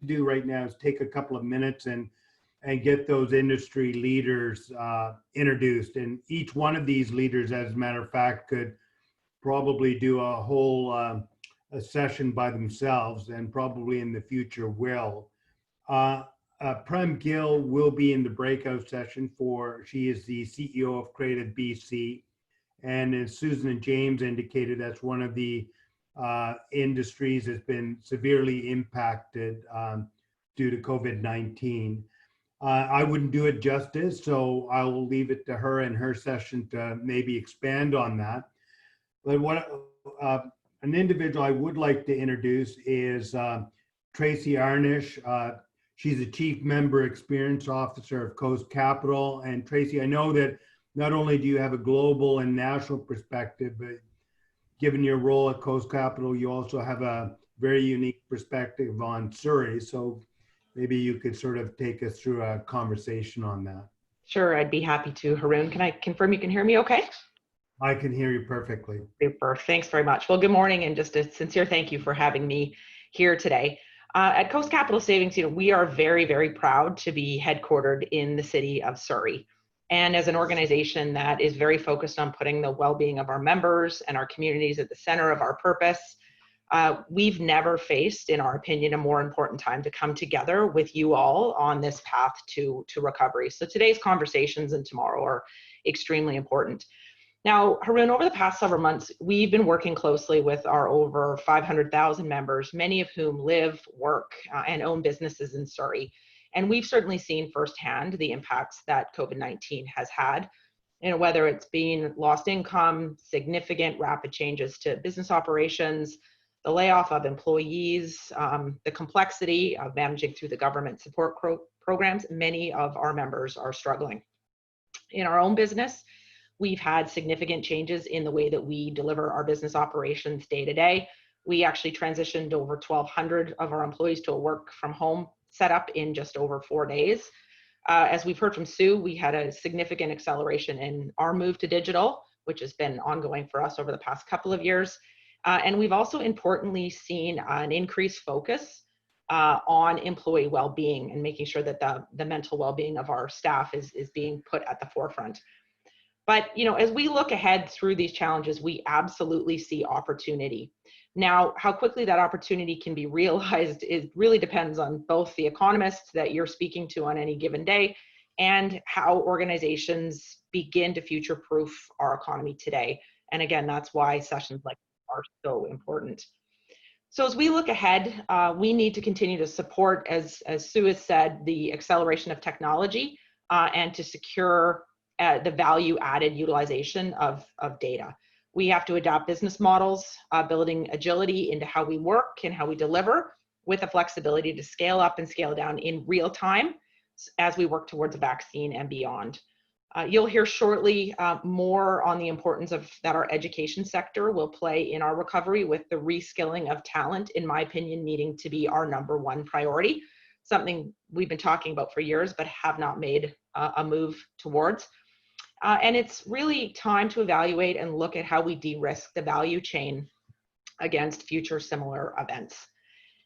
do right now is take a couple of minutes and get those industry leaders introduced. And each one of these leaders, as a matter of fact, could probably do a whole a session by themselves, and probably in the future will. Uh, Prem Gill will be in the breakout session she is the CEO of Creative BC. And as Susan and James indicated, that's one of the industries that's been severely impacted due to COVID-19. I wouldn't do it justice, so I will leave it to her and her session to maybe expand on that. But what an individual I would like to introduce is Tracy Irish. She's the Chief Member Experience Officer of Coast Capital. And Tracy, I know that not only do you have a global and national perspective, but given your role at Coast Capital, you also have a very unique perspective on Surrey. So maybe you could sort of take us through a conversation on that. Sure, I'd be happy to. Haroon, can I confirm you can hear me okay? I can hear you perfectly. Super, thanks very much. Well, good morning, and just a sincere thank you for having me here today. At Coast Capital Savings, we are very, very proud to be headquartered in the city of Surrey. And as an organization that is very focused on putting the well-being of our members and our communities at the center of our purpose, we've never faced, in our opinion, a more important time to come together with you all on this path to recovery. So today's conversations and tomorrow are extremely important. Now, Haroon, over the past several months, we've been working closely with our over 500,000 members, many of whom live, work, and own businesses in Surrey. And we've certainly seen firsthand the impacts that COVID-19 has had, whether it's been lost income, significant rapid changes to business operations, the layoff of employees, the complexity of managing through the government support programs. Many of our members are struggling. In our own business, we've had significant changes in the way that we deliver our business operations day to day. We actually transitioned over 1,200 of our employees to a work from home setup in just over 4 days. As we've heard from Sue, we had a significant acceleration in our move to digital, which has been ongoing for us over the past couple of years. And we've also importantly seen an increased focus on employee well-being and making sure that the mental well-being of our staff is being put at the forefront. But as we look ahead through these challenges, we absolutely see opportunity. Now, how quickly that opportunity can be realized, it really depends on both the economists that you're speaking to on any given day and how organizations begin to future-proof our economy today. And again, that's why sessions like this are so important. So as we look ahead, we need to continue to support, as Sue has said, the acceleration of technology and to secure the value added utilization of data. We have to adopt business models, building agility into how we work and how we deliver, with the flexibility to scale up and scale down in real time as we work towards a vaccine and beyond. You'll hear shortly more on the importance of that our education sector will play in our recovery, with the reskilling of talent, in my opinion, needing to be our #1 priority, something we've been talking about for years but have not made a move towards. And it's really time to evaluate and look at how we de-risk the value chain against future similar events.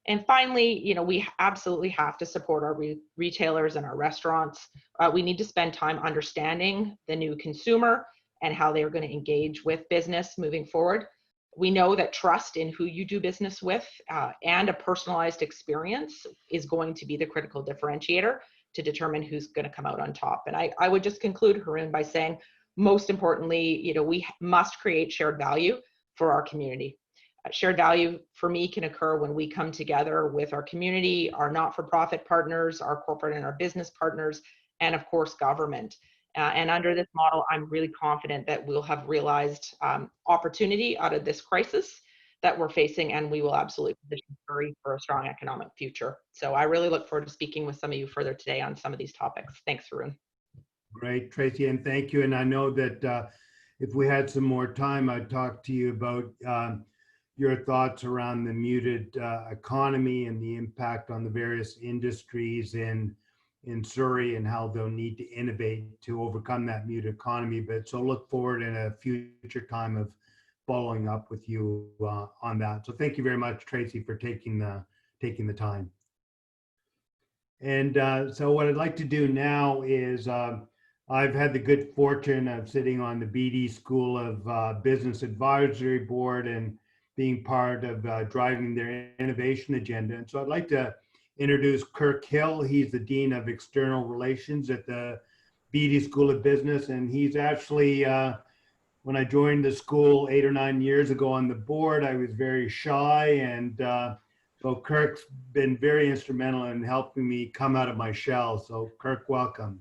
And finally, we absolutely have to support our retailers and our restaurants. We need to spend time understanding the new consumer and how they are going to engage with business moving forward. We know that trust in who you do business with and a personalized experience is going to be the critical differentiator to determine who's going to come out on top. And I would just conclude, Haroon, by saying, most importantly, we must create shared value for our community. Shared value for me can occur when we come together with our community, our not-for-profit partners, our corporate and our business partners, and of course, government. And under this model, I'm really confident that we'll have realized opportunity out of this crisis that we're facing, and we will absolutely position Surrey for a strong economic future. So I really look forward to speaking with some of you further today on some of these topics. Thanks, Haroon. Great, Tracy, and thank you. And I know that if we had some more time, I'd talk to you about your thoughts around the muted economy and the impact on the various industries in Surrey and how they'll need to innovate to overcome that muted economy. But so look forward in a future time of following up with you on that. So thank you very much, Tracy, for taking the time. And so what I'd like to do now is I've had the good fortune of sitting on the BD School of Business Advisory Board and being part of driving their innovation agenda. And so I'd like to introduce Kirk Hill. He's the Dean of External Relations at the BD School of Business. And he's actually, when I joined the school 8 or 9 years ago on the board, I was very shy. And so Kirk's been very instrumental in helping me come out of my shell. So Kirk, welcome.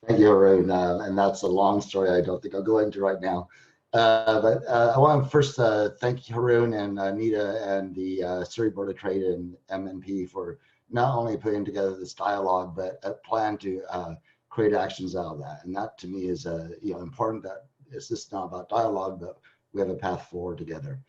Thank you, Arun. And that's a long story I don't think I'll go into right now. But I want to first thank Harun and Anita and the Surrey Board of Trade and MNP for not only putting together this dialogue, but a plan to create actions out of that. And that to me is important that it's just not about dialogue, but we have a path forward together.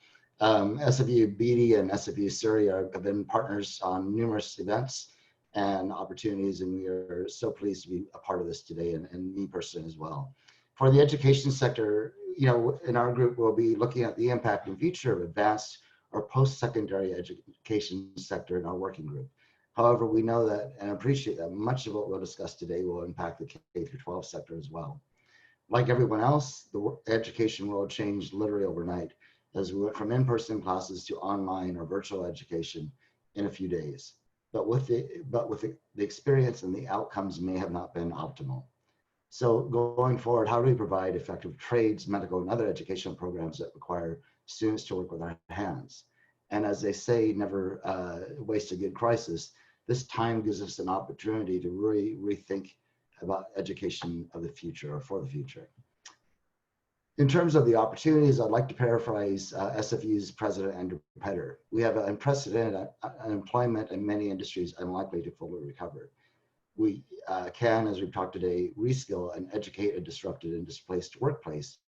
SFU BD and SFU Surrey have been partners on numerous events and opportunities, and we are so pleased to be a part of this today, and me personally as well. For the education sector, in our group, we'll be looking at the impact and future of advanced or post-secondary education sector in our working group. However, we know that and appreciate that much of what we'll discuss today will impact the K-12 sector as well. Like everyone else, the education world changed literally overnight as we went from in-person classes to online or virtual education in a few days. But with the experience and the outcomes may have not been optimal. So going forward, how do we provide effective trades, medical, and other educational programs that require students to work with our hands? And as they say, never waste a good crisis. This time gives us an opportunity to really rethink about education of the future or for the future. In terms of the opportunities, I'd like to paraphrase SFU's president, Andrew Petter. We have unprecedented unemployment in many industries unlikely to fully recover. We can, as we've talked today, reskill and educate a disrupted and displaced workplace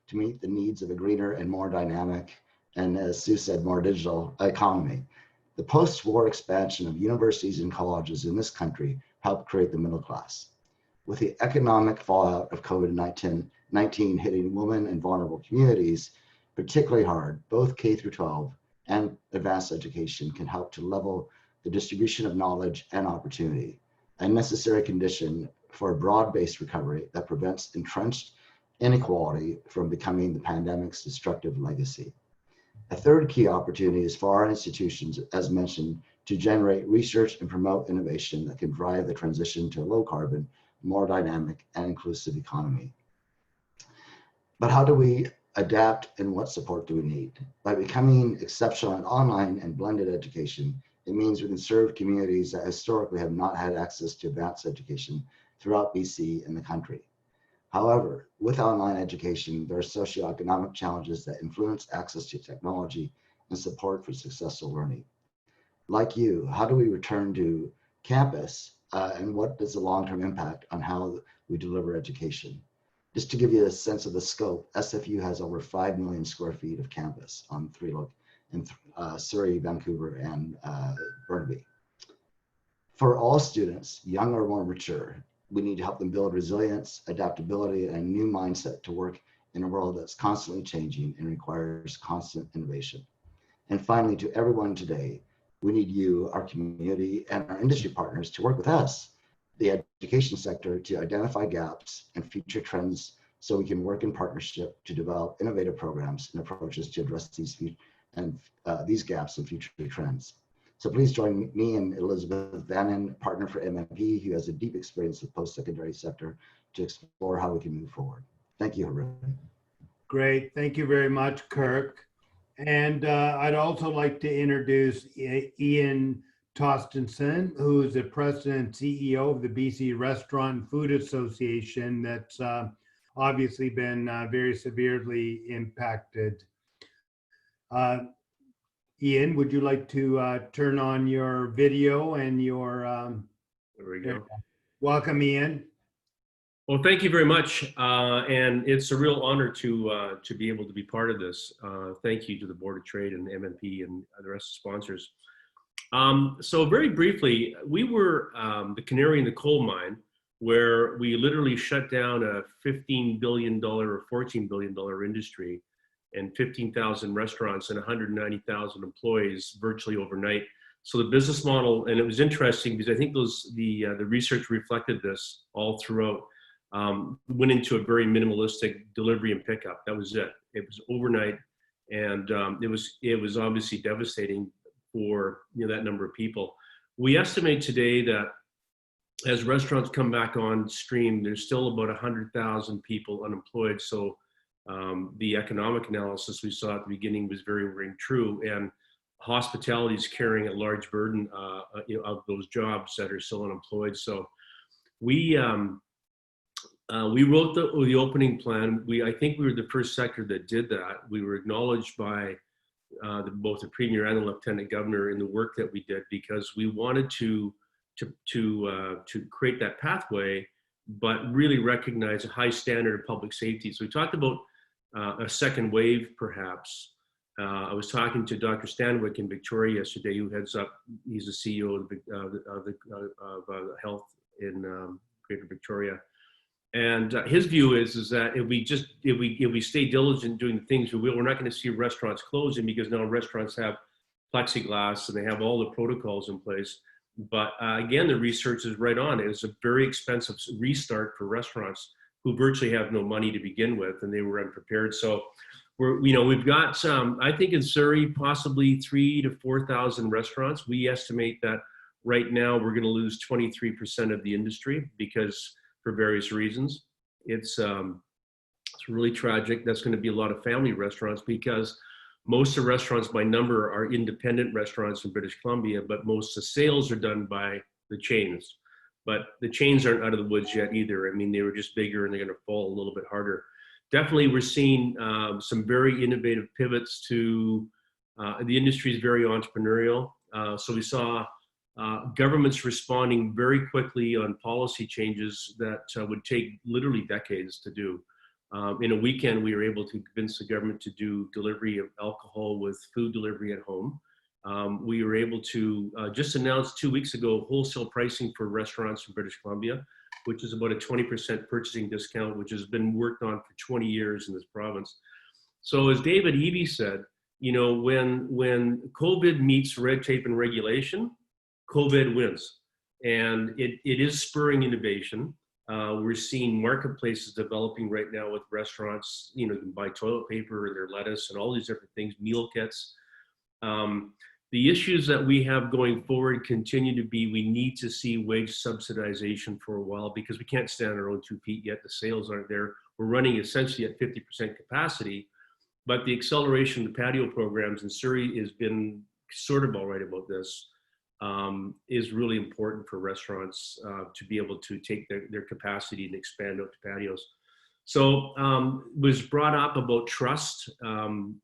to meet the needs of a greener and more dynamic, and as Sue said, more digital economy. The post-war expansion of universities and colleges in this country helped create the middle class. With the economic fallout of COVID-19 hitting women and vulnerable communities particularly hard, both K-12 and advanced education can help to level the distribution of knowledge and opportunity, a necessary condition for a broad-based recovery that prevents entrenched inequality from becoming the pandemic's destructive legacy. A third key opportunity is for our institutions, as mentioned, to generate research and promote innovation that can drive the transition to a low-carbon, more dynamic and inclusive economy. But how do we adapt, and what support do we need? By becoming exceptional in online and blended education, it means we can serve communities that historically have not had access to advanced education throughout BC and the country. However, with online education, there are socioeconomic challenges that influence access to technology and support for successful learning. Like you, how do we return to campus and what is the long-term impact on how we deliver education? Just to give you a sense of the scope, SFU has over 5 million square feet of campus on in Surrey, Vancouver, and Burnaby. For all students, young or more mature, we need to help them build resilience, adaptability, and a new mindset to work in a world that's constantly changing and requires constant innovation. And finally, to everyone today, we need you, our community, and our industry partners to work with us, the education sector, to identify gaps and future trends so we can work in partnership to develop innovative programs and approaches to address these gaps and future trends. So please join me and Elizabeth Vannon, partner for MNP, who has a deep experience with post-secondary sector, to explore how we can move forward. Thank you, Harun. Great. Thank you very much, Kirk. And I'd also like to introduce Ian Tostenson, who is the president and CEO of the BC Restaurant and Food Association that's obviously been very severely impacted. Ian, would you like to turn on your video and your... There we go. Welcome, Ian. Well, thank you very much. And it's a real honor to be able to be part of this. Thank you to the Board of Trade and MNP and the rest of the sponsors. So very briefly, we were the canary in the coal mine, where we literally shut down a $15 billion or $14 billion industry and 15,000 restaurants and 190,000 employees virtually overnight So the business model, and it was interesting because I think the research reflected this all throughout. Went into a very minimalistic delivery and pickup. That was it. It was overnight, and it was obviously devastating for that number of people. We estimate today that as restaurants come back on stream, there's still about 100,000 people unemployed. So the economic analysis we saw at the beginning was very, very true. And hospitality is carrying a large burden of those jobs that are still unemployed. So we wrote the opening plan. I think we were the first sector that did that. We were acknowledged by both the Premier and the Lieutenant Governor in the work that we did, because we wanted to create that pathway, but really recognize a high standard of public safety. So we talked about a second wave, perhaps. I was talking to Dr. Stanwyck in Victoria yesterday, who heads up. He's the CEO of health in Greater Victoria, and his view is that if we stay diligent doing the things we will, we're not going to see restaurants closing, because now restaurants have plexiglass and they have all the protocols in place. But again, the research is right on. It was a very expensive restart for restaurants who virtually have no money to begin with, and they were unprepared. So we've got I think in Surrey, possibly 3,000 to 4,000 restaurants. We estimate that right now we're going to lose 23% of the industry, because for various reasons. It's really tragic. That's going to be a lot of family restaurants, because most of the restaurants by number are independent restaurants in British Columbia, but most of the sales are done by the chains. But the chains aren't out of the woods yet either. I mean, they were just bigger and they're going to fall a little bit harder. Definitely, we're seeing some very innovative pivots to the industry is very entrepreneurial. So we saw governments responding very quickly on policy changes that would take literally decades to do. In a weekend, we were able to convince the government to do delivery of alcohol with food delivery at home. We were able to just announce 2 weeks ago wholesale pricing for restaurants in British Columbia, which is about a 20% purchasing discount, which has been worked on for 20 years in this province. So as David Eby said, when COVID meets red tape and regulation, COVID wins. And it is spurring innovation. We're seeing marketplaces developing right now with restaurants. You can buy toilet paper or their lettuce and all these different things, meal kits. The issues that we have going forward continue to be, we need to see wage subsidization for a while, because we can't stand on our own 2 feet yet. The sales aren't there. We're running essentially at 50% capacity, but the acceleration of the patio programs in Surrey has been sort of all right about this. Is really important for restaurants to be able to take their capacity and expand out to patios. So was brought up about trust.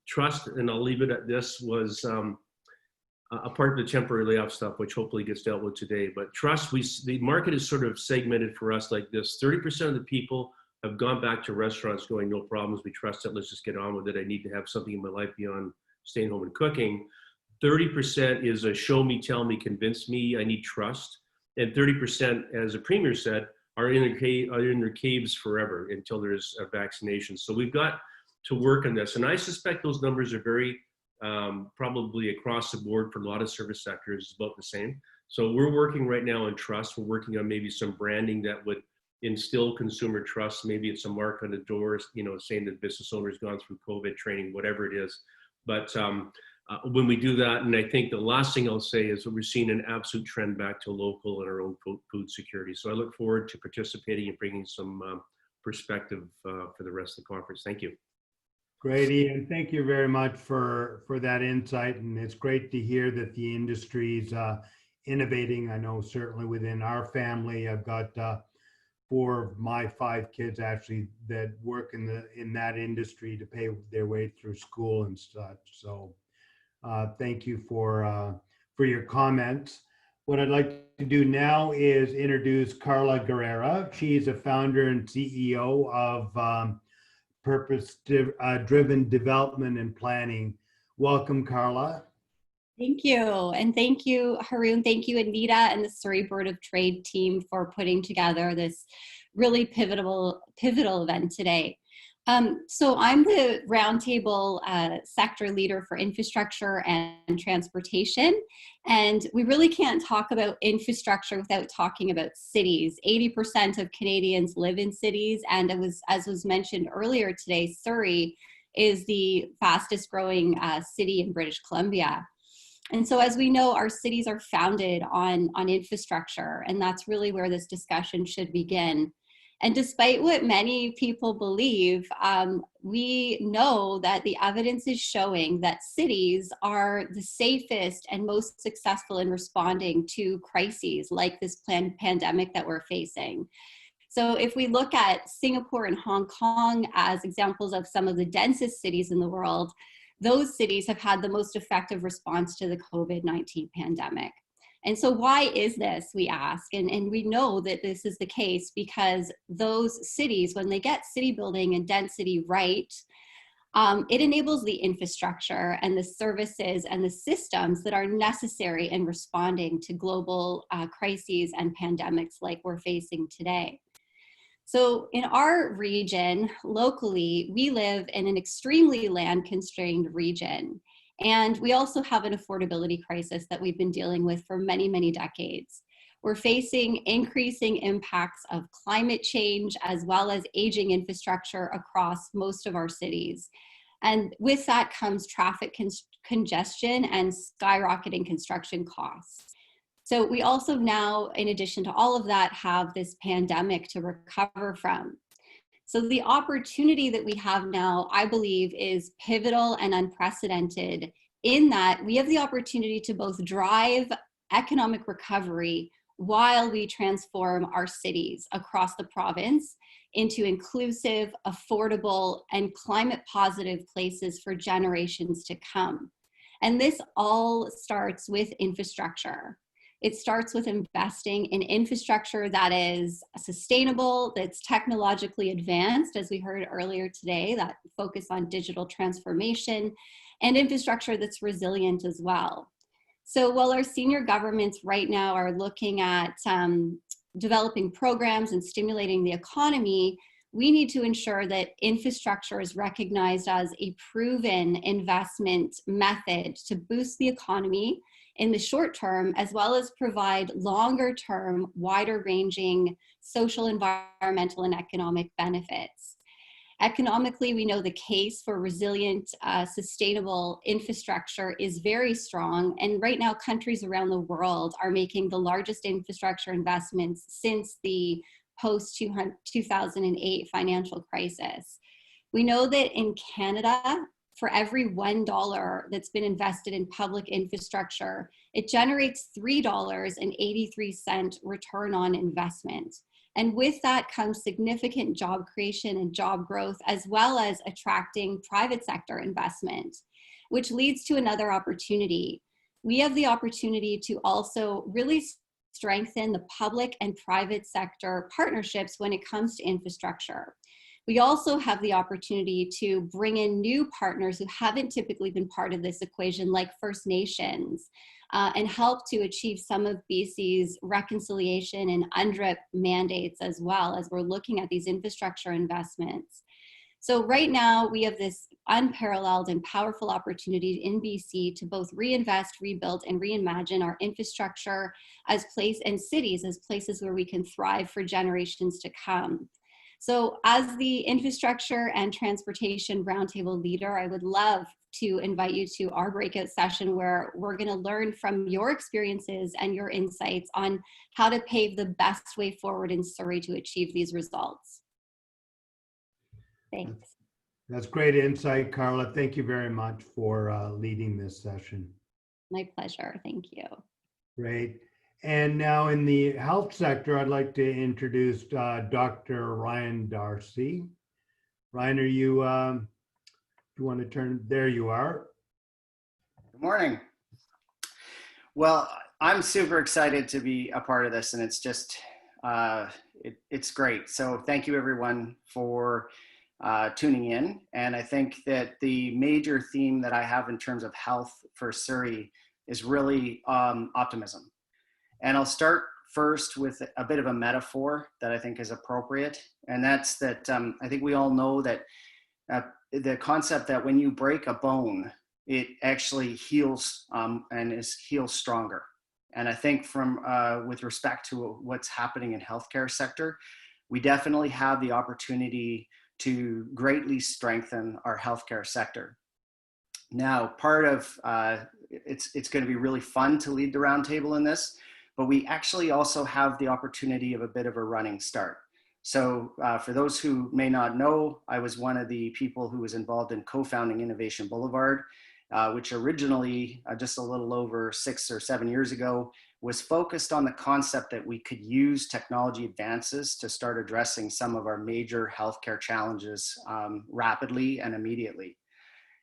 Trust, and I'll leave it at this, was a part of the temporary layoff stuff, which hopefully gets dealt with today. But trust, the market is sort of segmented for us like this. 30% of the people have gone back to restaurants going, no problems, we trust it, let's just get on with it. I need to have something in my life beyond staying home and cooking. 30% is a show me, tell me, convince me, I need trust. And 30%, as the Premier said, are in their caves forever until there's a vaccination. So we've got to work on this. And I suspect those numbers are very, probably across the board for a lot of service sectors, about the same. So we're working right now on trust. We're working on maybe some branding that would instill consumer trust. Maybe it's a mark on the doors, saying that business owners gone through COVID training, whatever it is. But when we do that, and I think the last thing I'll say is that we're seeing an absolute trend back to local and our own food security. So I look forward to participating and bringing some perspective for the rest of the conference. Thank you. Great, Ian. Thank you very much for that insight. And it's great to hear that the industry's innovating. I know certainly within our family, I've got 4 of my 5 kids actually that work in that industry to pay their way through school and such. So thank you for your comments. What I'd like to do now is introduce Carla Carrera. She's a founder and CEO of Purpose-Driven Development and Planning. Welcome, Carla. Thank you. And thank you, Haroon. Thank you, Anita, and the Surrey Board of Trade team for putting together this really pivotal event today. So I'm the roundtable sector leader for infrastructure and transportation. And we really can't talk about infrastructure without talking about cities. 80% of Canadians live in cities. And as was mentioned earlier today, Surrey is the fastest growing city in British Columbia. And so as we know, our cities are founded on infrastructure, and that's really where this discussion should begin. And despite what many people believe, we know that the evidence is showing that cities are the safest and most successful in responding to crises like this pandemic that we're facing. So if we look at Singapore and Hong Kong as examples of some of the densest cities in the world, those cities have had the most effective response to the COVID-19 pandemic. And so why is this, we ask? And we know that this is the case because those cities, when they get city building and density right, it enables the infrastructure and the services and the systems that are necessary in responding to global crises and pandemics like we're facing today. So in our region, locally, we live in an extremely land-constrained region. And we also have an affordability crisis that we've been dealing with for many, many decades. We're facing increasing impacts of climate change as well as aging infrastructure across most of our cities. And with that comes traffic congestion and skyrocketing construction costs. So we also now, in addition to all of that, have this pandemic to recover from. So the opportunity that we have now, I believe, is pivotal and unprecedented in that we have the opportunity to both drive economic recovery while we transform our cities across the province into inclusive, affordable, and climate positive places for generations to come. And this all starts with infrastructure. It starts with investing in infrastructure that is sustainable, that's technologically advanced, as we heard earlier today, that focus on digital transformation, and infrastructure that's resilient as well. So while our senior governments right now are looking at developing programs and stimulating the economy, we need to ensure that infrastructure is recognized as a proven investment method to boost the economy in the short term, as well as provide longer term, wider ranging social, environmental, and economic benefits. Economically, we know the case for resilient, sustainable infrastructure is very strong. And right now, countries around the world are making the largest infrastructure investments since the post-2008 financial crisis. We know that in Canada, for every $1 that's been invested in public infrastructure, it generates $3.83 return on investment. And with that comes significant job creation and job growth, as well as attracting private sector investment, which leads to another opportunity. We have the opportunity to also really strengthen the public and private sector partnerships when it comes to infrastructure. We also have the opportunity to bring in new partners who haven't typically been part of this equation, like First Nations, and help to achieve some of BC's reconciliation and UNDRIP mandates as well as we're looking at these infrastructure investments. So right now we have this unparalleled and powerful opportunity in BC to both reinvest, rebuild, and reimagine our infrastructure as cities as places where we can thrive for generations to come. So as the infrastructure and transportation roundtable leader, I would love to invite you to our breakout session where we're going to learn from your experiences and your insights on how to pave the best way forward in Surrey to achieve these results. Thanks. That's great insight, Carla. Thank you very much for leading this session. My pleasure. Thank you. Great. And now in the health sector, I'd like to introduce Dr. Ryan Darcy. Ryan, are you, do you want to turn, there you are. Good morning. Well, I'm super excited to be a part of this, and it's just, it's great. So thank you everyone for tuning in. And I think that the major theme that I have in terms of health for Surrey is really optimism. And I'll start first with a bit of a metaphor that I think is appropriate. And that's that I think we all know that the concept that when you break a bone, it actually heals and heals stronger. And I think from with respect to what's happening in healthcare sector, we definitely have the opportunity to greatly strengthen our healthcare sector. Now, part of it's going to be really fun to lead the roundtable in this, but we actually also have the opportunity of a bit of a running start. So for those who may not know, I was one of the people who was involved in co-founding Innovation Boulevard, which originally, just a little over 6 or 7 years ago, was focused on the concept that we could use technology advances to start addressing some of our major healthcare challenges rapidly and immediately.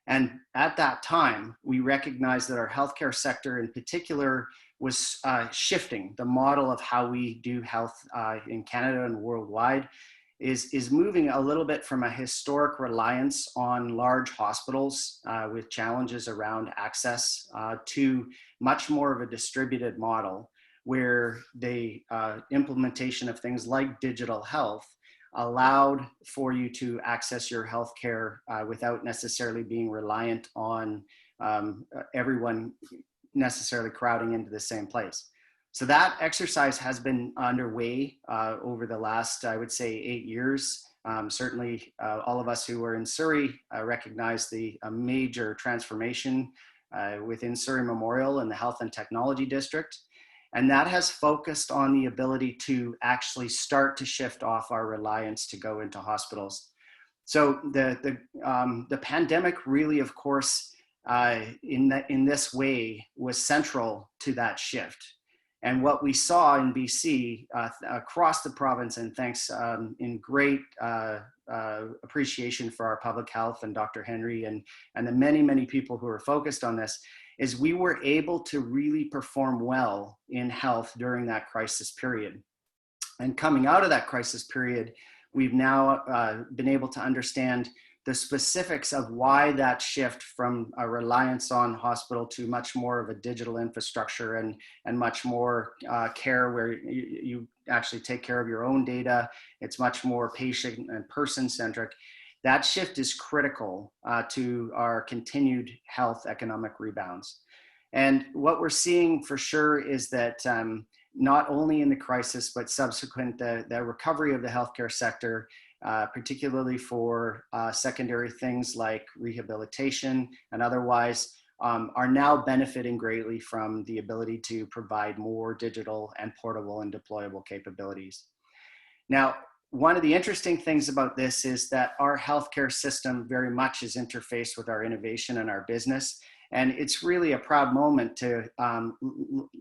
And at that time, we recognized that our healthcare sector in particular was shifting. The model of how we do health in Canada and worldwide is moving a little bit from a historic reliance on large hospitals with challenges around access to much more of a distributed model where the implementation of things like digital health allowed for you to access your healthcare without necessarily being reliant on everyone necessarily crowding into the same place. So that exercise has been underway over the last, I would say, 8 years. Certainly, all of us who are in Surrey recognize the major transformation within Surrey Memorial and the Health and Technology District. And that has focused on the ability to actually start to shift off our reliance to go into hospitals. So the pandemic really, of course, in this way was central to that shift. And what we saw in BC across the province, and thanks in great appreciation for our public health and Dr. Henry and the many, many people who are focused on this, is we were able to really perform well in health during that crisis period. And coming out of that crisis period, we've now been able to understand the specifics of why that shift from a reliance on hospital to much more of a digital infrastructure and much more care where you actually take care of your own data. It's much more patient and person-centric. That shift is critical to our continued health economic rebounds. And what we're seeing for sure is that not only in the crisis, but subsequent, the recovery of the healthcare sector, particularly for secondary things like rehabilitation and otherwise, are now benefiting greatly from the ability to provide more digital and portable and deployable capabilities. Now, one of the interesting things about this is that our healthcare system very much is interfaced with our innovation and our business. And it's really a proud moment to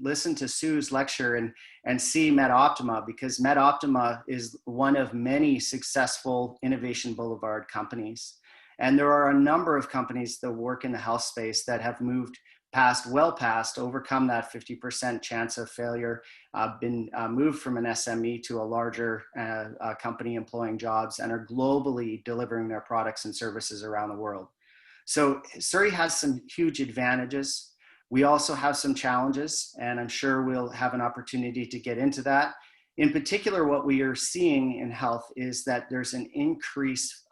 listen to Sue's lecture and see MedOptima, because MedOptima is one of many successful Innovation Boulevard companies. And there are a number of companies that work in the health space that have moved well past, overcome that 50% chance of failure, been moved from an SME to a larger company employing jobs and are globally delivering their products and services around the world. So Surrey has some huge advantages. We also have some challenges, and I'm sure we'll have an opportunity to get into that. In particular, what we are seeing in health is that there's an increased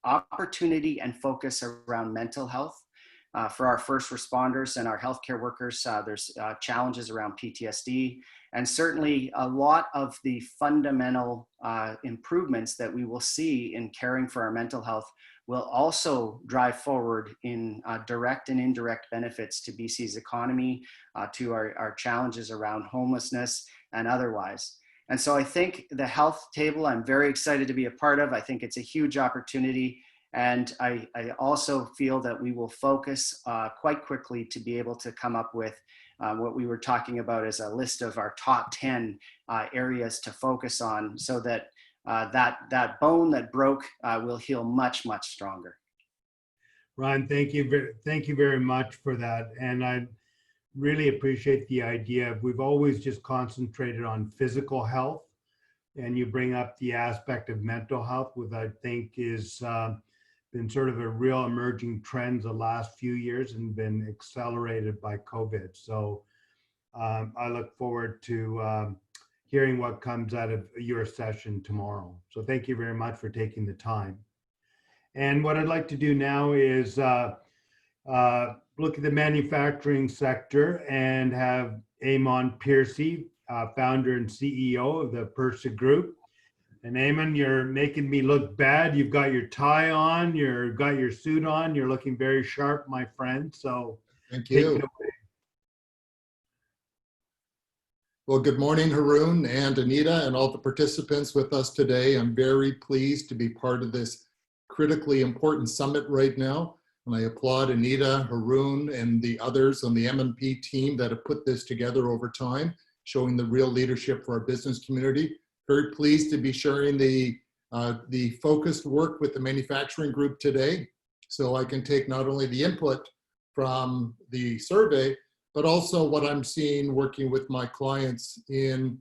opportunity and focus around mental health. For our first responders and our healthcare workers, there's challenges around PTSD, and certainly a lot of the fundamental improvements that we will see in caring for our mental health will also drive forward in direct and indirect benefits to BC's economy, to our challenges around homelessness and otherwise. And so I think the health table, I'm very excited to be a part of. I think it's a huge opportunity. And I also feel that we will focus quite quickly to be able to come up with what we were talking about as a list of our top 10 areas to focus on, so that that bone that broke will heal much, much stronger. Ron, thank you very much for that. And I really appreciate the idea of, we've always just concentrated on physical health, and you bring up the aspect of mental health, which I think is been sort of a real emerging trend the last few years and been accelerated by COVID. So I look forward to hearing what comes out of your session tomorrow. So thank you very much for taking the time. And what I'd like to do now is look at the manufacturing sector and have Eamon Piercy, founder and CEO of the Persa Group. And Eamon, you're making me look bad. You've got your tie on, you've got your suit on, you're looking very sharp, my friend. So Thank take it you. away. Well, good morning, Haroon and Anita and all the participants with us today. I'm very pleased to be part of this critically important summit right now. And I applaud Anita, Haroon, and the others on the MNP team that have put this together over time, showing the real leadership for our business community. Very pleased to be sharing the focused work with the manufacturing group today. So I can take not only the input from the survey, but also what I'm seeing working with my clients in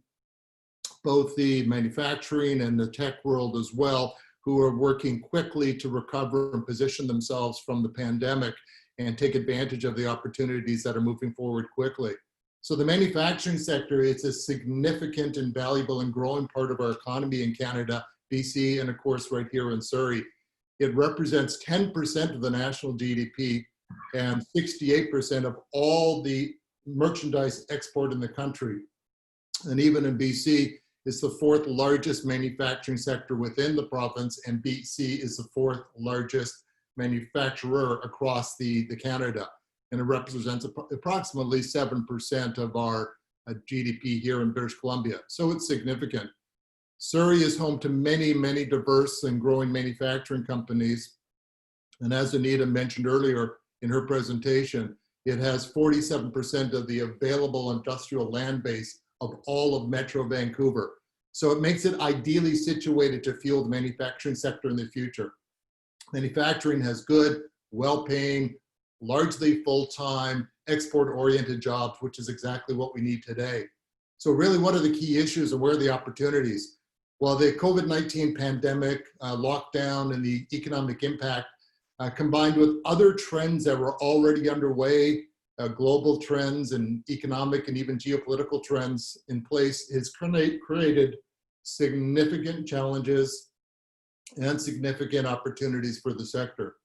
both the manufacturing and the tech world as well, who are working quickly to recover and position themselves from the pandemic and take advantage of the opportunities that are moving forward quickly. So the manufacturing sector is a significant and valuable and growing part of our economy in Canada, BC, and of course right here in Surrey. It represents 10% of the national GDP and 68% of all the merchandise export in the country. And even in BC, it's the fourth largest manufacturing sector within the province, and BC is the fourth largest manufacturer across the Canada. And it represents approximately 7% of our GDP here in British Columbia. So it's significant. Surrey is home to many, many diverse and growing manufacturing companies. And as Anita mentioned earlier in her presentation, it has 47% of the available industrial land base of all of Metro Vancouver. So it makes it ideally situated to fuel the manufacturing sector in the future. Manufacturing has good, well-paying, largely full-time, export-oriented jobs, which is exactly what we need today. So really, what are the key issues and where are the opportunities? Well, the COVID-19 pandemic, lockdown, and the economic impact combined with other trends that were already underway, global trends and economic and even geopolitical trends in place, has created significant challenges and significant opportunities for the sector.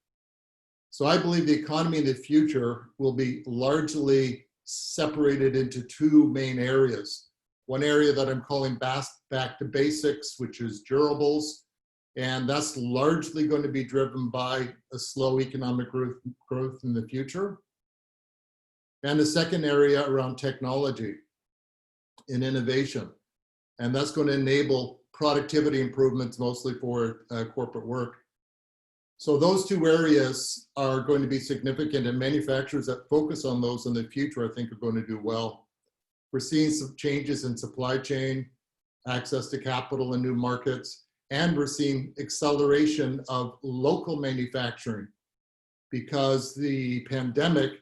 So I believe the economy in the future will be largely separated into two main areas. One area that I'm calling back to basics, which is durables, and that's largely going to be driven by a slow economic growth in the future. And the second area around technology and innovation. And that's going to enable productivity improvements, mostly for corporate work. So those two areas are going to be significant, and manufacturers that focus on those in the future, I think, are going to do well. We're seeing some changes in supply chain, access to capital in new markets, and we're seeing acceleration of local manufacturing because the pandemic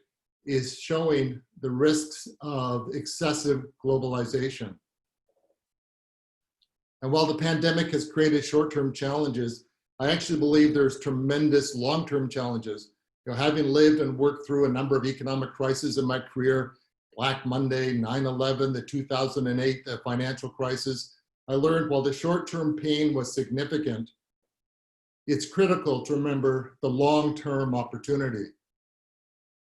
is showing the risks of excessive globalization. And while the pandemic has created short-term challenges, I actually believe there's tremendous long-term challenges. You know, having lived and worked through a number of economic crises in my career, Black Monday, 9/11, the 2008 financial crisis, I learned while the short-term pain was significant, it's critical to remember the long-term opportunity.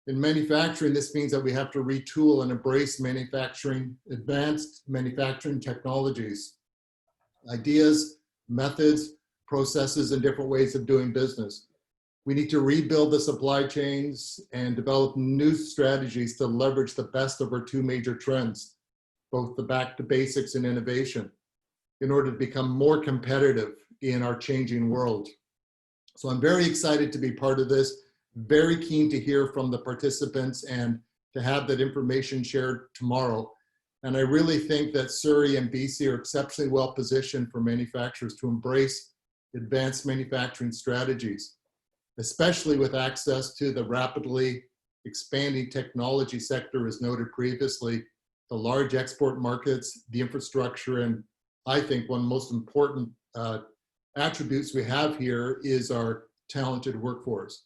In manufacturing, this means that we have to retool and embrace manufacturing, advanced manufacturing technologies, ideas, methods, processes, and different ways of doing business. We need to rebuild the supply chains and develop new strategies to leverage the best of our two major trends, both the back to basics and innovation, in order to become more competitive in our changing world. So I'm very excited to be part of this, very keen to hear from the participants and to have that information shared tomorrow. And I really think that Surrey and BC are exceptionally well positioned for manufacturers to embrace advanced manufacturing strategies, especially with access to the rapidly expanding technology sector, as noted previously, the large export markets, the infrastructure, and I think one of the most important attributes we have here is our talented workforce.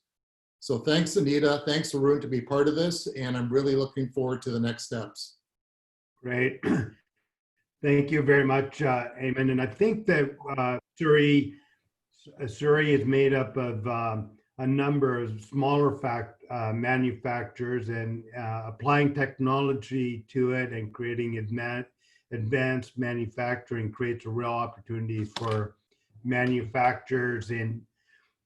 So thanks, Anita. Thanks, Haroon, to be part of this, and I'm really looking forward to the next steps. Great. Thank you very much, Eamon. And I think that Surrey Surrey is made up of a number of smaller manufacturers, and applying technology to it and creating advanced manufacturing creates a real opportunity for manufacturers in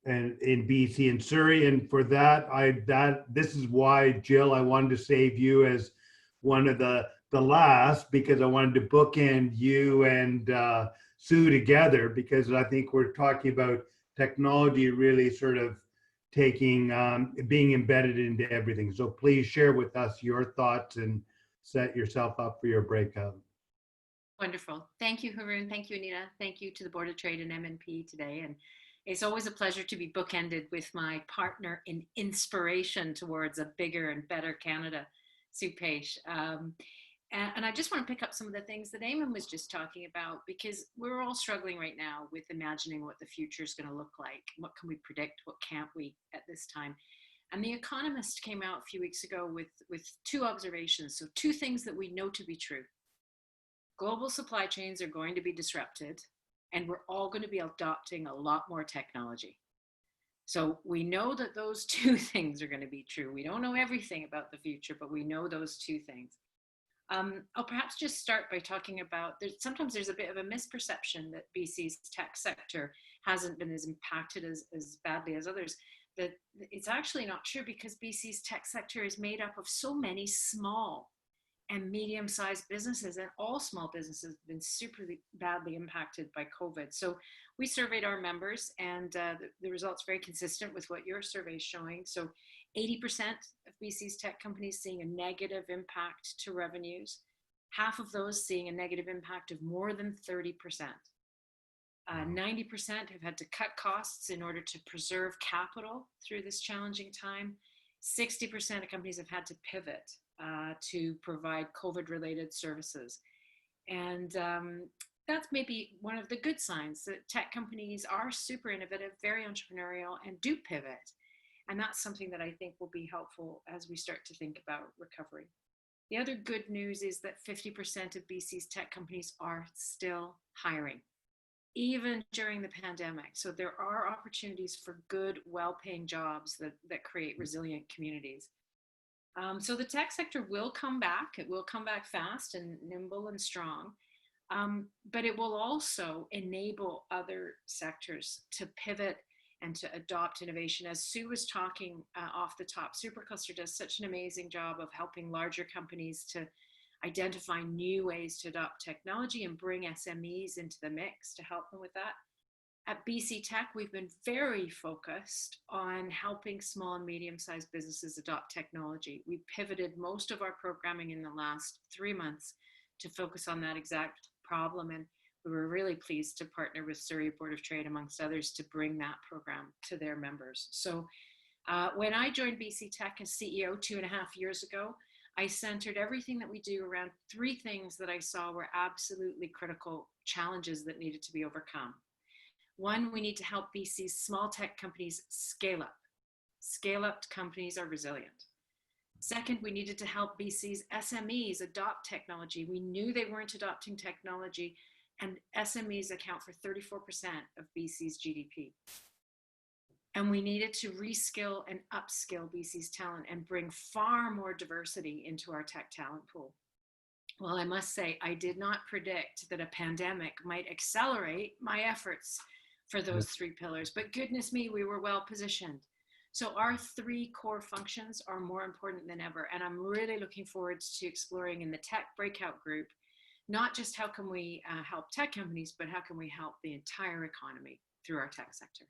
BC and Surrey. And for that, this is why, Jill, I wanted to save you as one of the last, because I wanted to bookend you and Sue together, because I think we're talking about technology really sort of being embedded into everything. So please share with us your thoughts and set yourself up for your breakout. Wonderful. Thank you, Haroon. Thank you, Anita. Thank you to the Board of Trade and MNP today. And it's always a pleasure to be bookended with my partner in inspiration towards a bigger and better Canada, Sue Page. And I just want to pick up some of the things that Eamon was just talking about, because we're all struggling right now with imagining what the future is going to look like. What can we predict? What can't we at this time? And The Economist came out a few weeks ago with two observations. So two things that we know to be true. Global supply chains are going to be disrupted, and we're all going to be adopting a lot more technology. So we know that those two things are going to be true. We don't know everything about the future, but we know those two things. I'll perhaps just start by talking about, sometimes there's a bit of a misperception that BC's tech sector hasn't been as impacted as badly as others. That it's actually not true, because BC's tech sector is made up of so many small and medium-sized businesses, and all small businesses have been super badly impacted by COVID. So we surveyed our members, and the results very consistent with what your survey is showing. So 80% of BC's tech companies seeing a negative impact to revenues, half of those seeing a negative impact of more than 30%. 90% have had to cut costs in order to preserve capital through this challenging time. 60% of companies have had to pivot to provide COVID-related services. And that's maybe one of the good signs, that tech companies are super innovative, very entrepreneurial, and do pivot. And that's something that I think will be helpful as we start to think about recovery. The other good news is that 50% of BC's tech companies are still hiring, even during the pandemic. So there are opportunities for good, well-paying jobs that create resilient communities. So the tech sector will come back. It will come back fast and nimble and strong. But it will also enable other sectors to pivot and to adopt innovation. As Sue was talking off the top, Supercluster does such an amazing job of helping larger companies to identify new ways to adopt technology and bring SMEs into the mix to help them with that. At BC Tech, we've been very focused on helping small and medium-sized businesses adopt technology. We pivoted most of our programming in the last 3 months to focus on that exact problem, and we were really pleased to partner with Surrey Board of Trade, amongst others, to bring that program to their members. So when I joined BC Tech as CEO 2.5 years ago, I centered everything that we do around 3 things that I saw were absolutely critical challenges that needed to be overcome. 1, we need to help BC's small tech companies scale up. Scale-up companies are resilient. 2nd, we needed to help BC's SMEs adopt technology. We knew they weren't adopting technology, and SMEs account for 34% of BC's GDP. And we needed to reskill and upskill BC's talent and bring far more diversity into our tech talent pool. Well, I must say, I did not predict that a pandemic might accelerate my efforts for those 3 pillars, but goodness me, we were well positioned. So our 3 core functions are more important than ever. And I'm really looking forward to exploring in the tech breakout group, not just how can we help tech companies, but how can we help the entire economy through our tech sector.